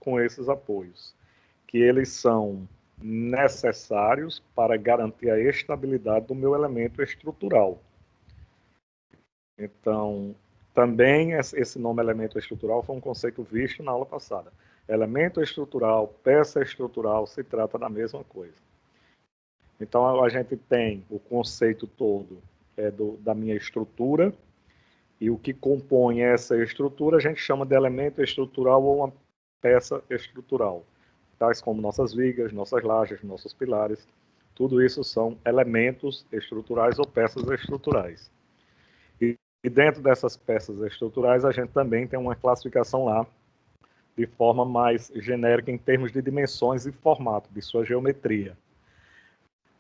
com esses apoios, que eles são necessários para garantir a estabilidade do meu elemento estrutural. Então, também esse nome elemento estrutural foi um conceito visto na aula passada. Elemento estrutural, peça estrutural, se trata da mesma coisa. Então, a gente tem o conceito todo da minha estrutura, e o que compõe essa estrutura a gente chama de elemento estrutural ou uma peça estrutural, tais como nossas vigas, nossas lajes, nossos pilares. Tudo isso são elementos estruturais ou peças estruturais. E dentro dessas peças estruturais, a gente também tem uma classificação lá, de forma mais genérica em termos de dimensões e formato, de sua geometria.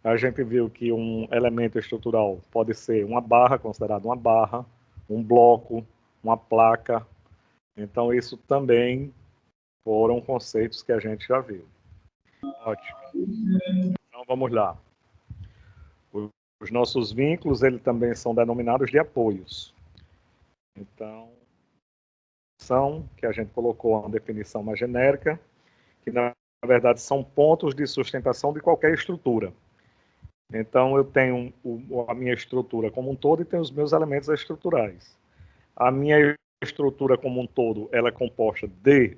A gente viu que um elemento estrutural pode ser uma barra, considerado uma barra, um bloco, uma placa. Então, isso também foram conceitos que a gente já viu. Ótimo. Então, vamos lá. Os nossos vínculos, eles também são denominados de apoios. Então, que a gente colocou uma definição mais genérica, que na verdade são pontos de sustentação de qualquer estrutura. Então, eu tenho a minha estrutura como um todo e tenho os meus elementos estruturais. A minha estrutura como um todo, ela é composta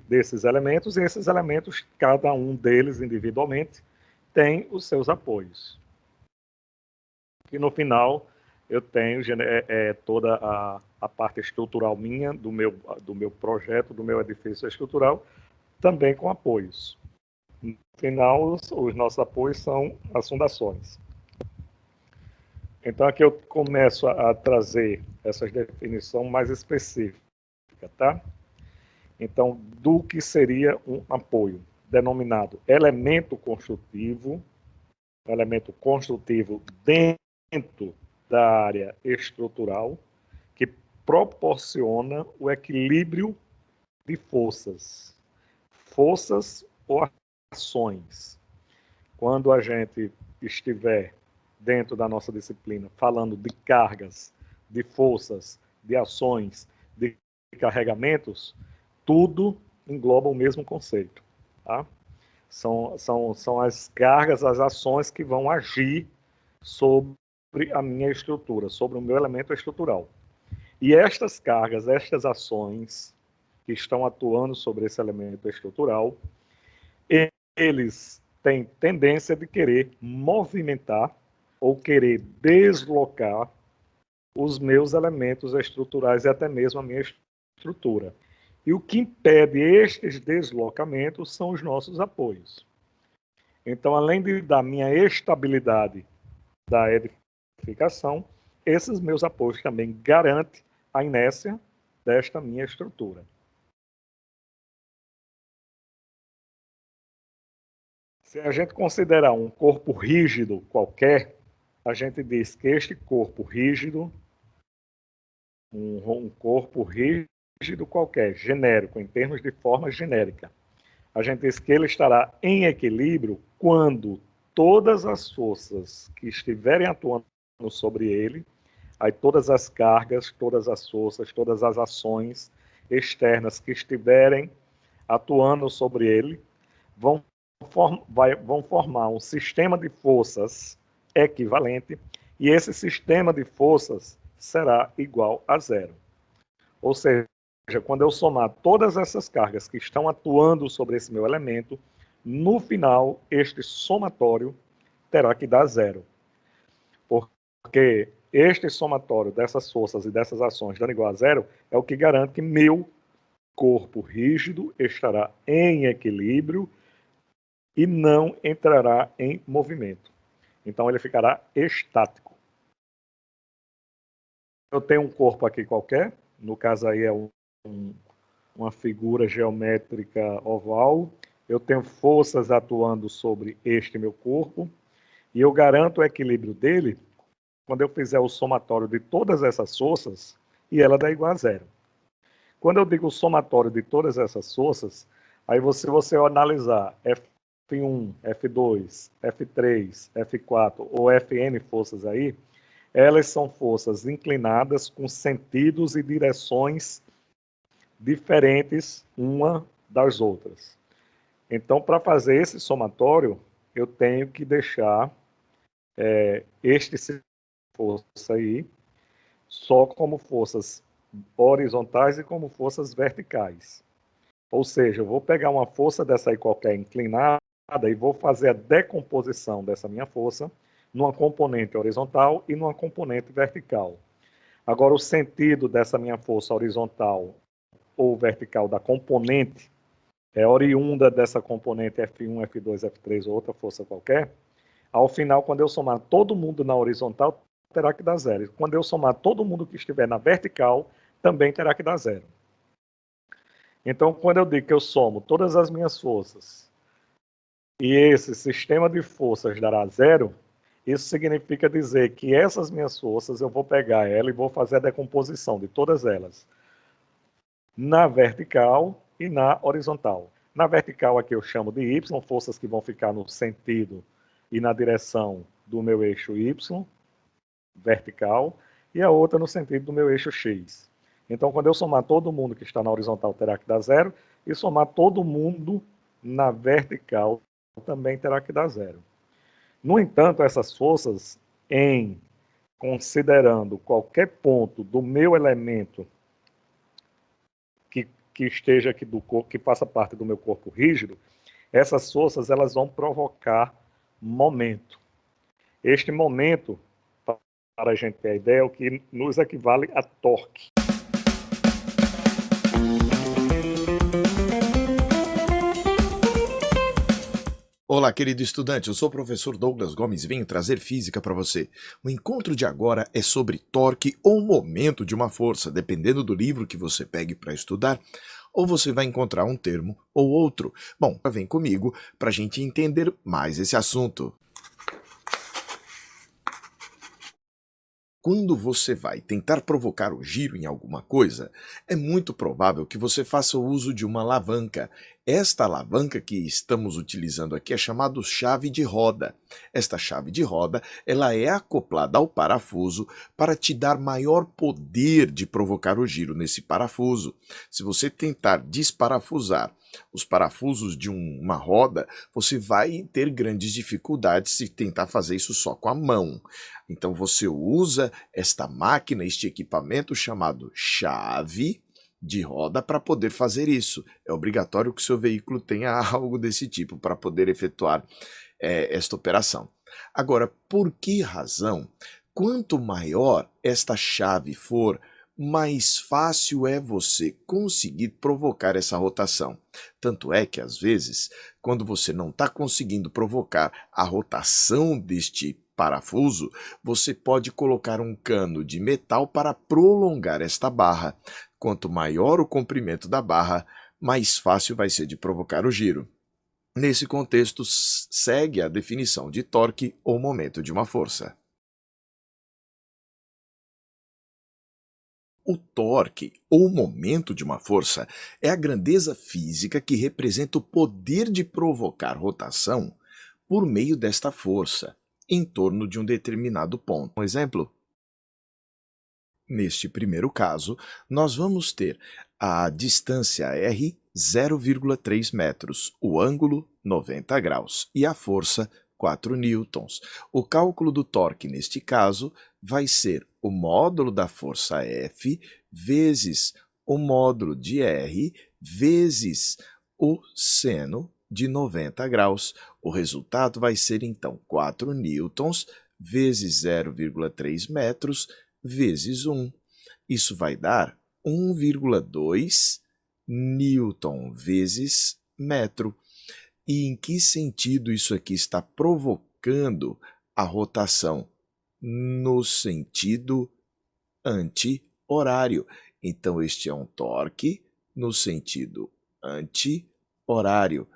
desses elementos, e esses elementos, cada um deles individualmente, tem os seus apoios. E no final, eu tenho toda a parte estrutural minha, do meu projeto, do meu edifício estrutural, também com apoios. No final, os nossos apoios são as fundações. Então, aqui eu começo a trazer essas definições mais específicas, tá? Então, do que seria um apoio? Denominado elemento construtivo dentro da área estrutural, que proporciona o equilíbrio de forças ou ações. Quando a gente estiver dentro da nossa disciplina falando de cargas, de forças, de ações, de carregamentos, tudo engloba o mesmo conceito, tá? São as cargas, as ações que vão agir sobre a minha estrutura, sobre o meu elemento estrutural. E estas cargas, estas ações que estão atuando sobre esse elemento estrutural, eles têm tendência de querer movimentar ou querer deslocar os meus elementos estruturais e até mesmo a minha estrutura. E o que impede estes deslocamentos são os nossos apoios. Então, além da minha estabilidade da edificação, esses meus apoios também garantem a inércia desta minha estrutura. Se a gente considerar um corpo rígido qualquer, a gente diz que este corpo rígido, um corpo rígido qualquer, genérico, em termos de forma genérica, a gente diz que ele estará em equilíbrio quando todas as forças que estiverem atuando sobre ele, aí todas as cargas, todas as forças, todas as ações externas que estiverem atuando sobre ele, vão formar um sistema de forças equivalente, e esse sistema de forças será igual a zero. Ou seja, quando eu somar todas essas cargas que estão atuando sobre esse meu elemento, no final, este somatório terá que dar zero. Porque este somatório dessas forças e dessas ações dando igual a zero é o que garante que meu corpo rígido estará em equilíbrio e não entrará em movimento. Então, ele ficará estático. Eu tenho um corpo aqui qualquer, no caso aí é uma figura geométrica oval, eu tenho forças atuando sobre este meu corpo, e eu garanto o equilíbrio dele quando eu fizer o somatório de todas essas forças, e ela dá igual a zero. Quando eu digo o somatório de todas essas forças, aí você analisar F1, F2, F3, F4 ou Fn forças aí, elas são forças inclinadas com sentidos e direções diferentes uma das outras. Então, para fazer esse somatório, eu tenho que deixar este força aí só como forças horizontais e como forças verticais. Ou seja, eu vou pegar uma força dessa aí qualquer inclinada e vou fazer a decomposição dessa minha força numa componente horizontal e numa componente vertical. Agora, o sentido dessa minha força horizontal ou vertical da componente é oriunda dessa componente F1, F2, F3 ou outra força qualquer. Ao final, quando eu somar todo mundo na horizontal, terá que dar zero. Quando eu somar todo mundo que estiver na vertical, também terá que dar zero. Então, quando eu digo que eu somo todas as minhas forças e esse sistema de forças dará zero, isso significa dizer que essas minhas forças eu vou pegar ela e vou fazer a decomposição de todas elas na vertical e na horizontal. Na vertical aqui eu chamo de Y, forças que vão ficar no sentido e na direção do meu eixo Y, vertical, e a outra no sentido do meu eixo X. Então, quando eu somar todo mundo que está na horizontal, terá que dar zero, e somar todo mundo na vertical também terá que dar zero. No entanto, essas forças, em considerando qualquer ponto do meu elemento que esteja aqui do corpo, que faça parte do meu corpo rígido, essas forças elas vão provocar momento. Este momento, para a gente ter a ideia, é o que nos equivale a torque. Olá, querido estudante, eu sou o professor Douglas Gomes e venho trazer física para você. O encontro de agora é sobre torque ou momento de uma força, dependendo do livro que você pegue para estudar, ou você vai encontrar um termo ou outro. Bom, vem comigo para a gente entender mais esse assunto. Quando você vai tentar provocar o giro em alguma coisa, é muito provável que você faça o uso de uma alavanca. Esta alavanca que estamos utilizando aqui é chamada chave de roda. Esta chave de roda, ela é acoplada ao parafuso para te dar maior poder de provocar o giro nesse parafuso. Se você tentar desparafusar os parafusos de uma roda, você vai ter grandes dificuldades se tentar fazer isso só com a mão. Então você usa esta máquina, este equipamento chamado chave de roda para poder fazer isso. É obrigatório que o seu veículo tenha algo desse tipo para poder efetuar esta operação. Agora, por que razão? Quanto maior esta chave for, mais fácil é você conseguir provocar essa rotação. Tanto é que, às vezes, quando você não está conseguindo provocar a rotação deste parafuso, você pode colocar um cano de metal para prolongar esta barra. Quanto maior o comprimento da barra, mais fácil vai ser de provocar o giro. Nesse contexto, segue a definição de torque ou momento de uma força. O torque, ou momento de uma força, é a grandeza física que representa o poder de provocar rotação por meio desta força, em torno de um determinado ponto. Um exemplo? Neste primeiro caso, nós vamos ter a distância R 0,3 metros, o ângulo 90 graus e a força 4 newtons. O cálculo do torque neste caso vai ser o módulo da força F vezes o módulo de R vezes o seno de 90 graus. O resultado vai ser então 4 newtons vezes 0,3 metros vezes 1. Isso vai dar 1,2 newton vezes metro. E em que sentido isso aqui está provocando a rotação? No sentido anti-horário. Então, este é um torque no sentido anti-horário.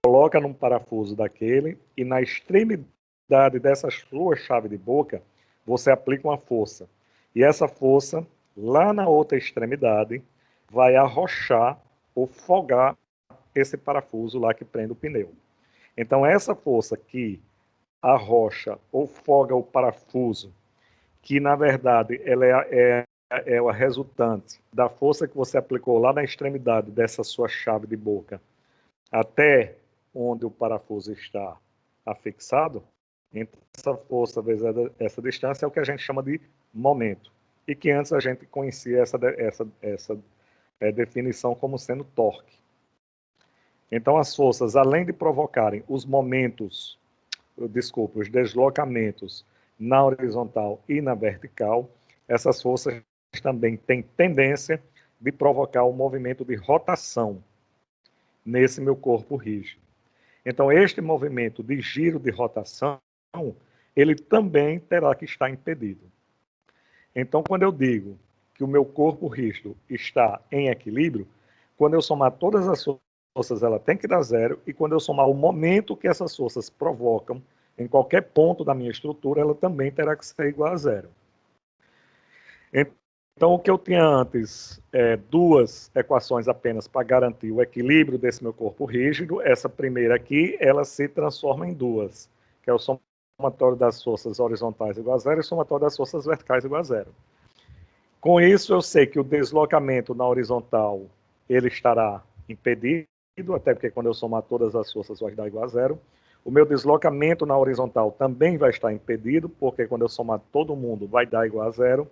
Coloca num parafuso daquele e na extremidade dessa sua chave de boca, você aplica uma força. E essa força, lá na outra extremidade, vai arrochar ou folgar esse parafuso lá que prende o pneu. Então, essa força que arrocha ou folga o parafuso, que na verdade ela é a resultante da força que você aplicou lá na extremidade dessa sua chave de boca até onde o parafuso está afixado, então essa força vezes essa distância é o que a gente chama de momento. E que antes a gente conhecia essa definição como sendo torque. Então as forças, além de provocarem os momentos, os deslocamentos na horizontal e na vertical, essas forças também têm tendência de provocar o movimento de rotação nesse meu corpo rígido. Então, este movimento de giro de rotação, ele também terá que estar impedido. Então, quando eu digo que o meu corpo rígido está em equilíbrio, quando eu somar todas as forças, ela tem que dar zero, e quando eu somar o momento que essas forças provocam em qualquer ponto da minha estrutura, ela também terá que ser igual a zero. Então, o que eu tinha antes, duas equações apenas para garantir o equilíbrio desse meu corpo rígido, essa primeira aqui, ela se transforma em duas, que é o somatório das forças horizontais igual a zero e o somatório das forças verticais igual a zero. Com isso, eu sei que o deslocamento na horizontal, ele estará impedido, até porque quando eu somar todas as forças vai dar igual a zero. O meu deslocamento na horizontal também vai estar impedido, porque quando eu somar todo mundo vai dar igual a zero.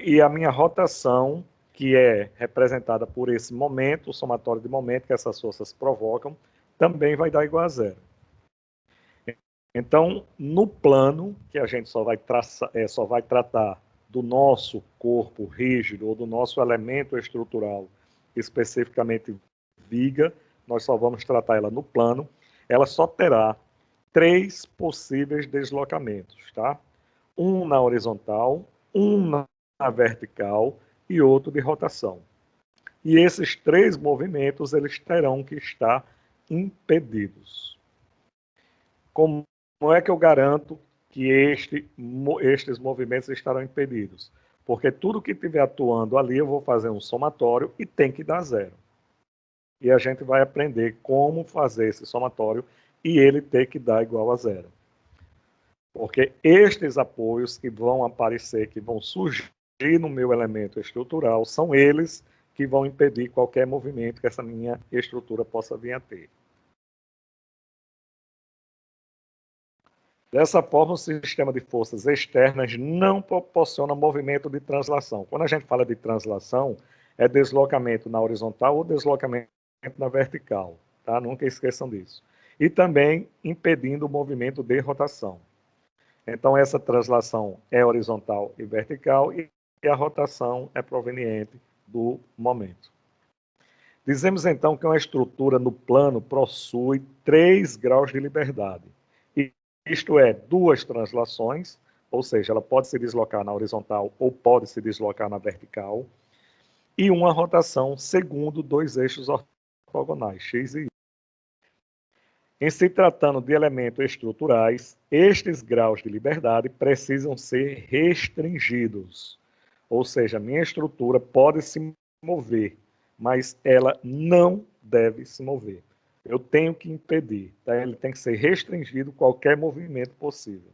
E a minha rotação, que é representada por esse momento, o somatório de momento que essas forças provocam, também vai dar igual a zero. Então, no plano, que a gente só vai tratar do nosso corpo rígido ou do nosso elemento estrutural, especificamente viga, nós só vamos tratar ela no plano, ela só terá 3 possíveis deslocamentos, tá? Um na horizontal, um na vertical e outro de rotação. E esses 3 movimentos, eles terão que estar impedidos. Como é que eu garanto que estes movimentos estarão impedidos? Porque tudo que estiver atuando ali, eu vou fazer um somatório e tem que dar zero. E a gente vai aprender como fazer esse somatório e ele ter que dar igual a zero. Porque estes apoios que vão aparecer, que vão surgir no meu elemento estrutural, são eles que vão impedir qualquer movimento que essa minha estrutura possa vir a ter. Dessa forma, o sistema de forças externas não proporciona movimento de translação. Quando a gente fala de translação, é deslocamento na horizontal ou deslocamento na vertical, tá? Nunca esqueçam disso. E também impedindo o movimento de rotação. Então, essa translação é horizontal e vertical e a rotação é proveniente do momento. Dizemos, então, que uma estrutura no plano possui 3 graus de liberdade. Isto é, 2 translações, ou seja, ela pode se deslocar na horizontal ou pode se deslocar na vertical, e uma rotação segundo 2 eixos ortogonais, x e y. Em se tratando de elementos estruturais, estes graus de liberdade precisam ser restringidos. Ou seja, minha estrutura pode se mover, mas ela não deve se mover. Eu tenho que impedir, tá? Ele tem que ser restringido qualquer movimento possível.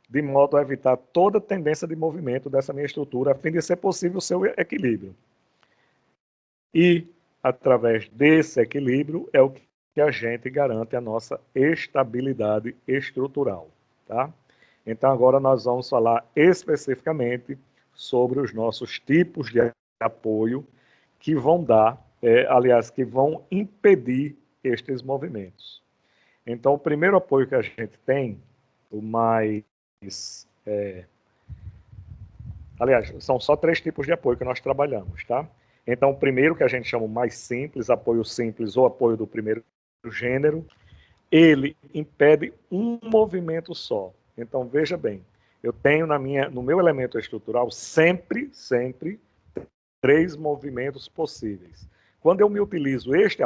De modo a evitar toda tendência de movimento dessa minha estrutura, a fim de ser possível o seu equilíbrio. E, através desse equilíbrio, é o que a gente garante a nossa estabilidade estrutural, tá? Então, agora nós vamos falar especificamente sobre os nossos tipos de apoio que vão dar, que vão impedir estes movimentos. Então, o primeiro apoio que a gente tem, o mais... aliás, são só 3 tipos de apoio que nós trabalhamos, tá? Então, o primeiro, que a gente chama mais simples, apoio simples ou apoio do primeiro gênero, ele impede um movimento só. Então, veja bem, eu tenho no meu elemento estrutural sempre 3 movimentos possíveis. Quando eu me utilizo este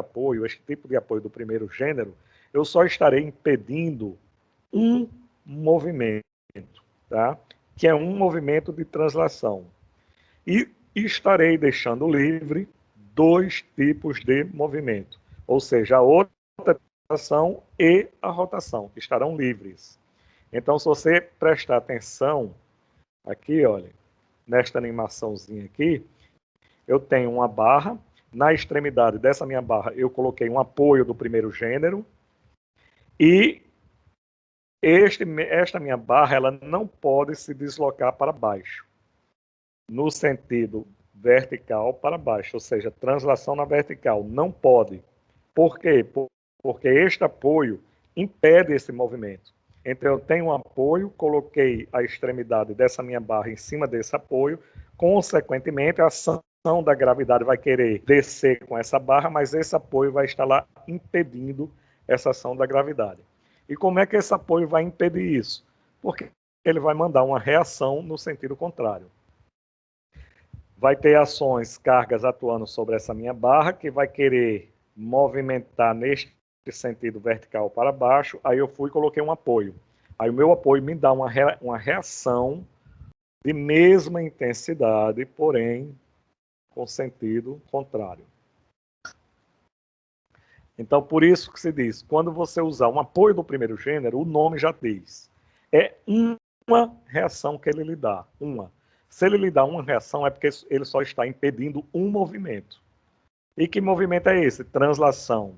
tipo de apoio do primeiro gênero, eu só estarei impedindo um movimento, tá? Que é um movimento de translação. E estarei deixando livre dois tipos de movimento, ou seja, a orientação e a rotação, que estarão livres. Então, se você prestar atenção aqui, olha, nesta animaçãozinha aqui, eu tenho uma barra, na extremidade dessa minha barra eu coloquei um apoio do primeiro gênero, e esta minha barra ela não pode se deslocar para baixo, no sentido vertical para baixo, ou seja, translação na vertical, não pode. Por quê? Porque este apoio impede esse movimento. Então eu tenho um apoio, coloquei a extremidade dessa minha barra em cima desse apoio, consequentemente a ação da gravidade vai querer descer com essa barra, mas esse apoio vai estar lá impedindo essa ação da gravidade. E como é que esse apoio vai impedir isso? Porque ele vai mandar uma reação no sentido contrário. Vai ter ações, cargas atuando sobre essa minha barra, que vai querer movimentar neste sentido vertical para baixo, aí eu fui e coloquei um apoio. Aí o meu apoio me dá uma reação de mesma intensidade, porém com sentido contrário. Então, por isso que se diz, quando você usar um apoio do primeiro gênero, o nome já diz. É uma reação que ele lhe dá, uma. Se ele lhe dá uma reação, é porque ele só está impedindo um movimento. E que movimento é esse? Translação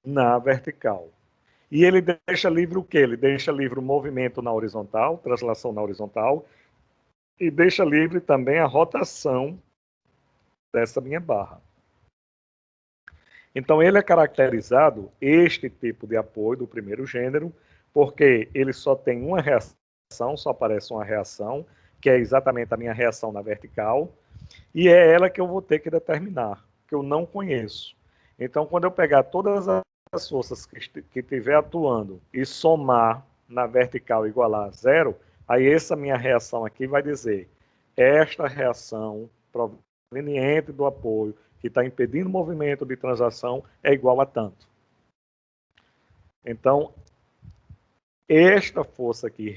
na vertical. E ele deixa livre o quê? Ele deixa livre o movimento na horizontal, translação na horizontal, e deixa livre também a rotação dessa minha barra. Então, ele é caracterizado, este tipo de apoio do primeiro gênero, porque ele só tem uma reação, só aparece uma reação, que é exatamente a minha reação na vertical, e é ela que eu vou ter que determinar, que eu não conheço. Então, quando eu pegar todas as forças que estiver atuando e somar na vertical igualar a zero, aí essa minha reação aqui vai dizer, esta reação proveniente do apoio que está impedindo o movimento de translação é igual a tanto. Então, esta força aqui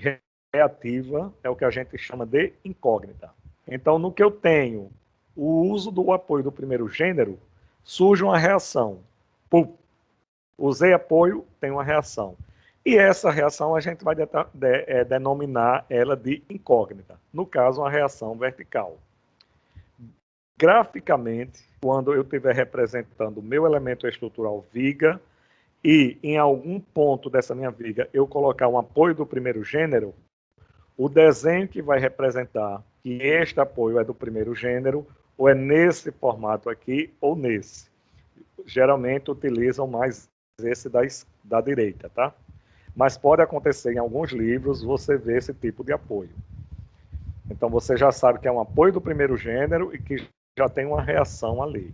reativa é o que a gente chama de incógnita. Então, no que eu tenho o uso do apoio do primeiro gênero, surge uma reação. Pum. Usei apoio, tem uma reação. E essa reação a gente vai denominar ela de incógnita. No caso, uma reação vertical. Graficamente, quando eu estiver representando o meu elemento estrutural viga e em algum ponto dessa minha viga eu colocar um apoio do primeiro gênero, o desenho que vai representar que este apoio é do primeiro gênero ou é nesse formato aqui ou nesse. Geralmente utilizam mais esse da direita, tá? Mas pode acontecer em alguns livros você ver esse tipo de apoio. Então você já sabe que é um apoio do primeiro gênero e que já tem uma reação ali.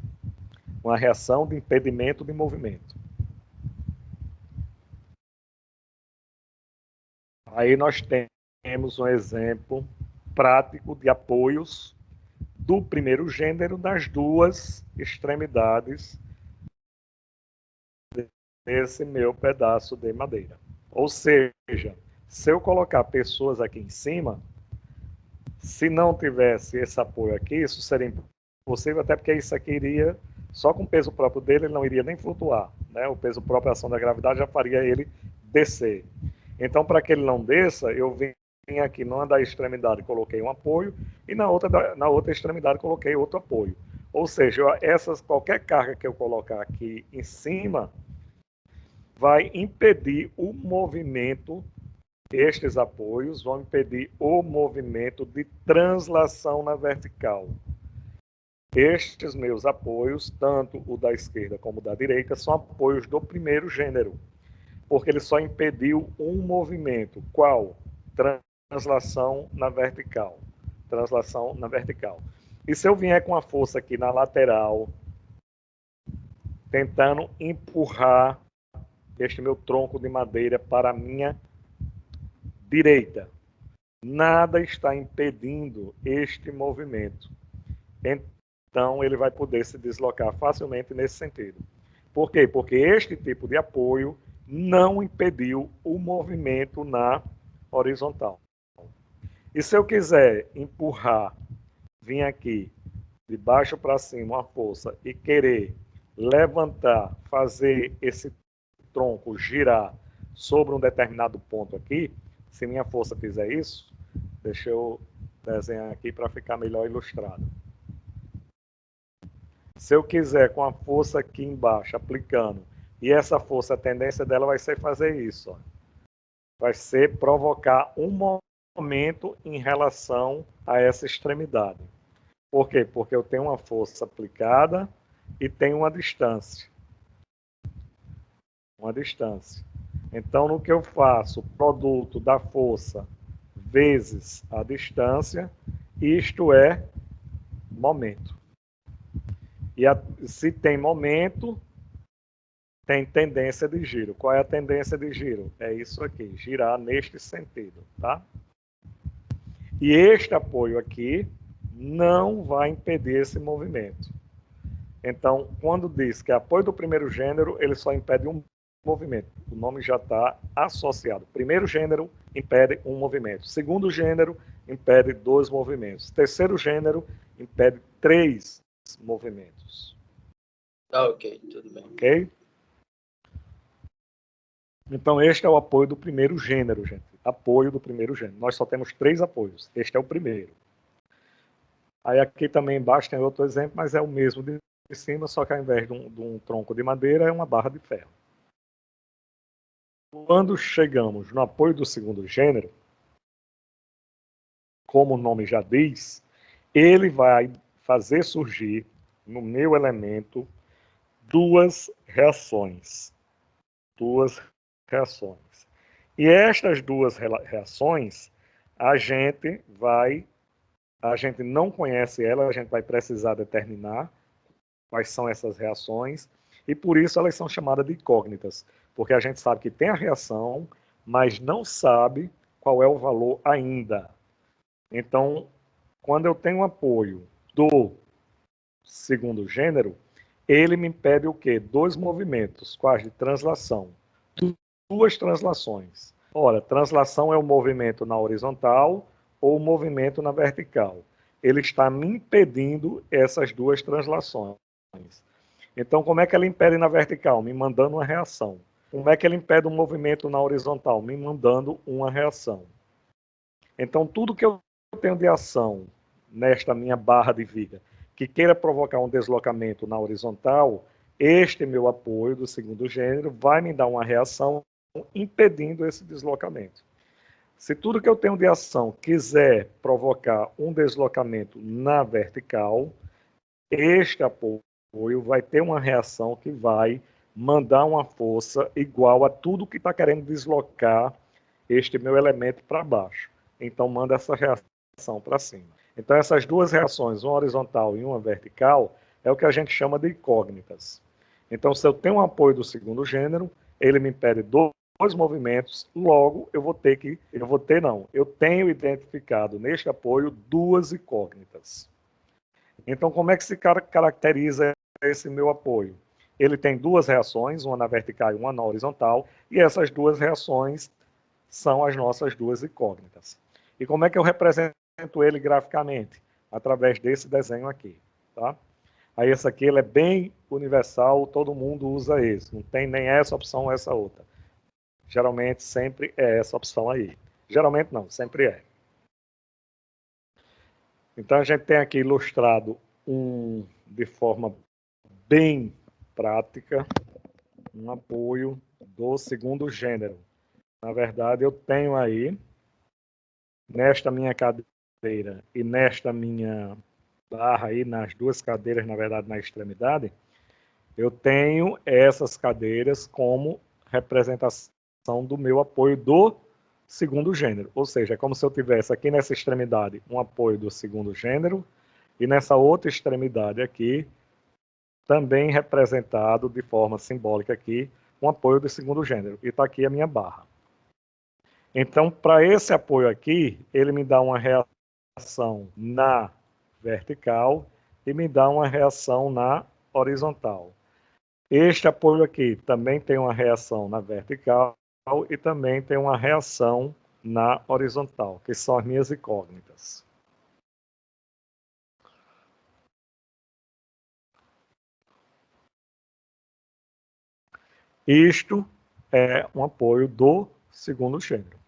Uma reação de impedimento de movimento. Aí nós temos um exemplo prático de apoios do primeiro gênero das duas extremidades desse meu pedaço de madeira. Ou seja, se eu colocar pessoas aqui em cima, se não tivesse esse apoio aqui, isso seria impossível, até porque isso aqui iria, só com o peso próprio dele, ele não iria nem flutuar, né? O peso próprio, a ação da gravidade, já faria ele descer. Então, para que ele não desça, eu vim aqui numa da extremidade, coloquei um apoio, e na outra extremidade coloquei outro apoio. Ou seja, qualquer carga que eu colocar aqui em cima, vai impedir o movimento, estes apoios vão impedir o movimento de translação na vertical. Estes meus apoios, tanto o da esquerda como o da direita, são apoios do primeiro gênero, porque ele só impediu um movimento. Qual? Translação na vertical. Translação na vertical. E se eu vier com a força aqui na lateral, tentando empurrar este meu tronco de madeira para a minha direita, nada está impedindo este movimento. Então, ele vai poder se deslocar facilmente nesse sentido. Por quê? Porque este tipo de apoio não impediu o movimento na horizontal. E se eu quiser empurrar, vir aqui de baixo para cima uma força e querer levantar, fazer esse tronco girar sobre um determinado ponto aqui, se minha força fizer isso, deixa eu desenhar aqui para ficar melhor ilustrado. Se eu quiser com a força aqui embaixo aplicando, e essa força, a tendência dela vai ser fazer isso, ó. Vai ser provocar um momento em relação a essa extremidade. Por quê? Porque eu tenho uma força aplicada e tenho uma distância. Uma distância. Então, no que eu faço, produto da força vezes a distância, isto é momento. E se tem momento, tem tendência de giro. Qual é a tendência de giro? É isso aqui, girar neste sentido, tá? E este apoio aqui não vai impedir esse movimento. Então, quando diz que é apoio do primeiro gênero, ele só impede um movimento. O nome já está associado. Primeiro gênero impede um movimento. Segundo gênero impede 2 movimentos. Terceiro gênero impede 3 movimentos. Ok, tudo bem. Ok? Então, este é o apoio do primeiro gênero, gente. Apoio do primeiro gênero. Nós só temos 3 apoios. Este é o primeiro. Aí aqui também embaixo tem outro exemplo, mas é o mesmo de cima, só que ao invés de um tronco de madeira, é uma barra de ferro. Quando chegamos no apoio do segundo gênero, como o nome já diz, ele vai fazer surgir no meu elemento 2 reações. 2 reações. E estas 2 reações, a gente não conhece ela, a gente vai precisar determinar quais são essas reações, e por isso elas são chamadas de incógnitas, porque a gente sabe que tem a reação, mas não sabe qual é o valor ainda. Então, quando eu tenho apoio do segundo gênero, ele me impede o quê? 2 movimentos, quais de translação. 2 translações. Ora, translação é o movimento na horizontal ou o movimento na vertical. Ele está me impedindo essas 2 translações. Então, como é que ele impede na vertical? Me mandando uma reação. Como é que ele impede um movimento na horizontal? Me mandando uma reação. Então, tudo que eu tenho de ação nesta minha barra de viga que queira provocar um deslocamento na horizontal, este meu apoio do segundo gênero vai me dar uma reação impedindo esse deslocamento. Se tudo que eu tenho de ação quiser provocar um deslocamento na vertical, este apoio vai ter uma reação que vai mandar uma força igual a tudo que está querendo deslocar este meu elemento para baixo. Então, manda essa reação para cima. Então, essas 2 reações, uma horizontal e uma vertical, é o que a gente chama de incógnitas. Então, se eu tenho um apoio do segundo gênero, ele me impede 2 movimentos, logo eu tenho identificado neste apoio 2 incógnitas. Então, como é que se caracteriza esse meu apoio? Ele tem 2 reações, uma na vertical e uma na horizontal, e essas 2 reações são as nossas 2 incógnitas. E como é que eu represento ele graficamente? Através desse desenho aqui, tá? Aí esse aqui ele é bem universal, todo mundo usa esse, não tem nem essa opção ou essa outra. Geralmente sempre é essa opção aí. Geralmente não, sempre é. Então a gente tem aqui ilustrado de forma bem prática um apoio do segundo gênero. Na verdade, eu tenho aí, nesta minha cadeira e nesta minha barra aí, nas 2 cadeiras, na verdade, na extremidade, eu tenho essas cadeiras como representação do meu apoio do segundo gênero. Ou seja, é como se eu tivesse aqui nessa extremidade um apoio do segundo gênero e nessa outra extremidade aqui, também representado de forma simbólica aqui, um apoio do segundo gênero. E está aqui a minha barra. Então, para esse apoio aqui, ele me dá uma reação na vertical e me dá uma reação na horizontal. Este apoio aqui também tem uma reação na vertical e também tem uma reação na horizontal, que são as minhas incógnitas. Isto é um apoio do segundo gênero.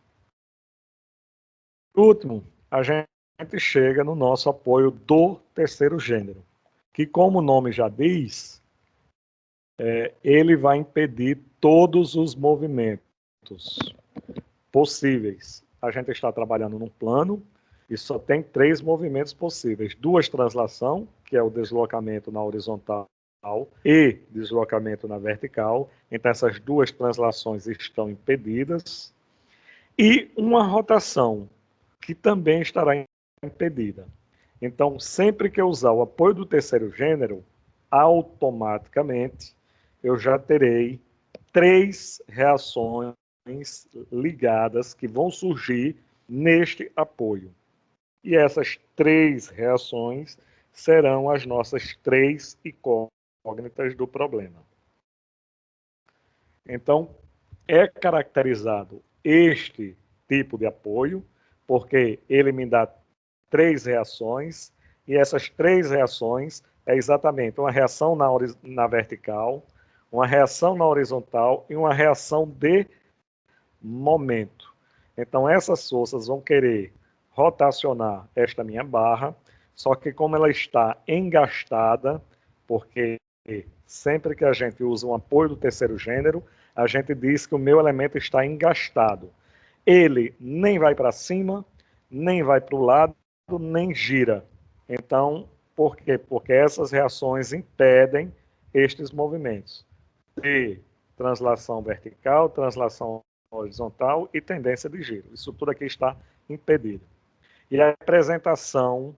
Por último, a gente chega no nosso apoio do terceiro gênero, que, como o nome já diz, ele vai impedir todos os movimentos possíveis. A gente está trabalhando num plano e só tem 3 movimentos possíveis. 2 translação, que é o deslocamento na horizontal e deslocamento na vertical. Então, essas 2 translações estão impedidas. E uma rotação, que também estará impedida. Então, sempre que eu usar o apoio do terceiro gênero, automaticamente eu já terei 3 reações ligadas que vão surgir neste apoio. E essas 3 reações serão as nossas 3 incógnitas do problema. Então, é caracterizado este tipo de apoio, porque ele me dá 3 reações, e essas 3 reações é exatamente uma reação na vertical, uma reação na horizontal e uma reação de momento. Então, essas forças vão querer rotacionar esta minha barra, só que como ela está engastada, porque sempre que a gente usa um apoio do terceiro gênero, a gente diz que o meu elemento está engastado. Ele nem vai para cima, nem vai para o lado, nem gira. Então, por quê? Porque essas reações impedem estes movimentos de translação vertical, translação horizontal e tendência de giro. Isso tudo aqui está impedido. E a representação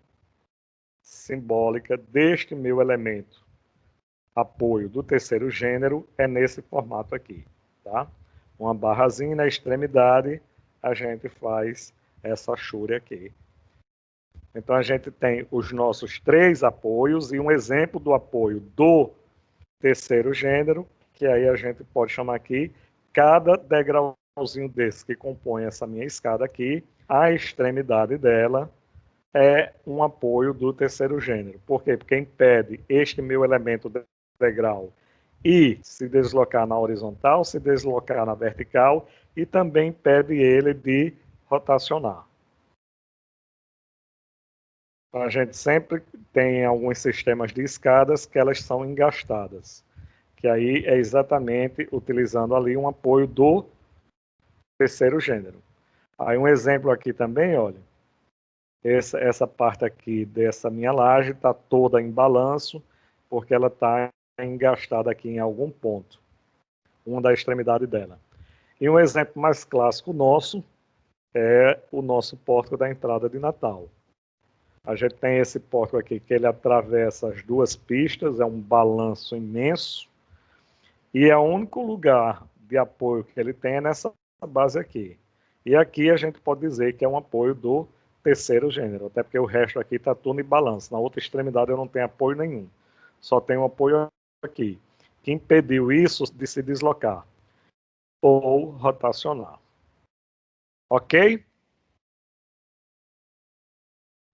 simbólica deste meu elemento apoio do terceiro gênero é nesse formato aqui, tá? Uma barrazinha na extremidade, a gente faz essa chure aqui. Então, a gente tem os nossos 3 apoios e um exemplo do apoio do terceiro gênero, que aí a gente pode chamar aqui, cada degrauzinho desse que compõe essa minha escada aqui, a extremidade dela é um apoio do terceiro gênero. Por quê? Porque impede este meu elemento degrau e se deslocar na horizontal, se deslocar na vertical e também impede ele de rotacionar. Então, a gente sempre tem alguns sistemas de escadas que elas são engastadas, que aí é exatamente utilizando ali um apoio do terceiro gênero. Aí um exemplo aqui também, olha, essa parte aqui dessa minha laje está toda em balanço, porque ela está engastada aqui em algum ponto, uma da extremidade dela. E um exemplo mais clássico nosso é o nosso pórtico da entrada de Natal. A gente tem esse pórtico aqui que ele atravessa as 2 pistas, é um balanço imenso, e é o único lugar de apoio que ele tem é nessa base aqui. E aqui a gente pode dizer que é um apoio do terceiro gênero, até porque o resto aqui está tudo em balanço. Na outra extremidade eu não tenho apoio nenhum, só tenho um apoio aqui, que impediu isso de se deslocar ou rotacionar. Ok?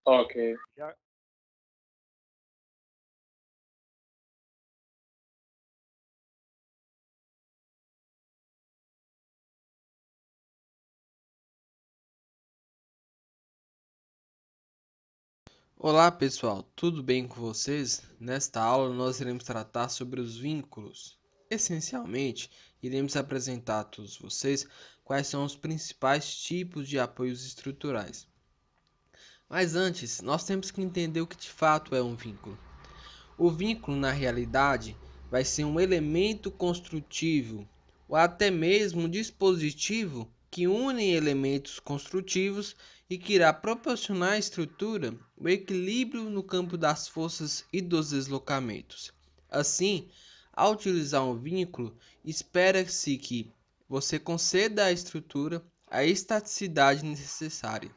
Ok. Olá pessoal, tudo bem com vocês? Nesta aula nós iremos tratar sobre os vínculos. Essencialmente, iremos apresentar a todos vocês quais são os principais tipos de apoios estruturais. Mas antes, nós temos que entender o que de fato é um vínculo. O vínculo, na realidade, vai ser um elemento construtivo ou até mesmo um dispositivo que une elementos construtivos e que irá proporcionar à estrutura o equilíbrio no campo das forças e dos deslocamentos. Assim, ao utilizar um vínculo, espera-se que você conceda à estrutura a estaticidade necessária.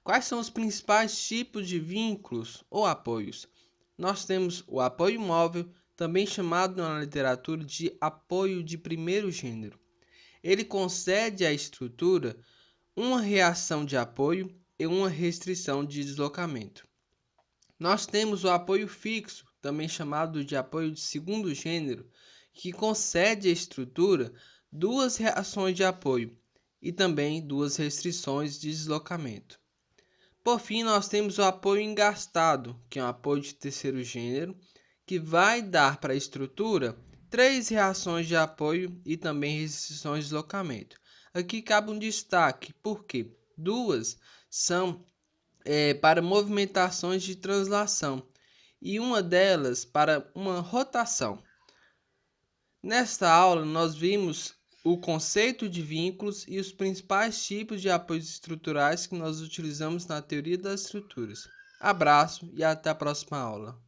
Quais são os principais tipos de vínculos ou apoios? Nós temos o apoio móvel, também chamado na literatura de apoio de primeiro gênero. Ele concede à estrutura uma reação de apoio e uma restrição de deslocamento. Nós temos o apoio fixo, também chamado de apoio de segundo gênero, que concede à estrutura duas reações de apoio e também duas restrições de deslocamento. Por fim, nós temos o apoio engastado, que é um apoio de terceiro gênero, que vai dar para a estrutura três reações de apoio e também restrições de deslocamento. Aqui cabe um destaque, porque duas são para movimentações de translação e uma delas para uma rotação. Nesta aula, nós vimos o conceito de vínculos e os principais tipos de apoios estruturais que nós utilizamos na teoria das estruturas. Abraço e até a próxima aula.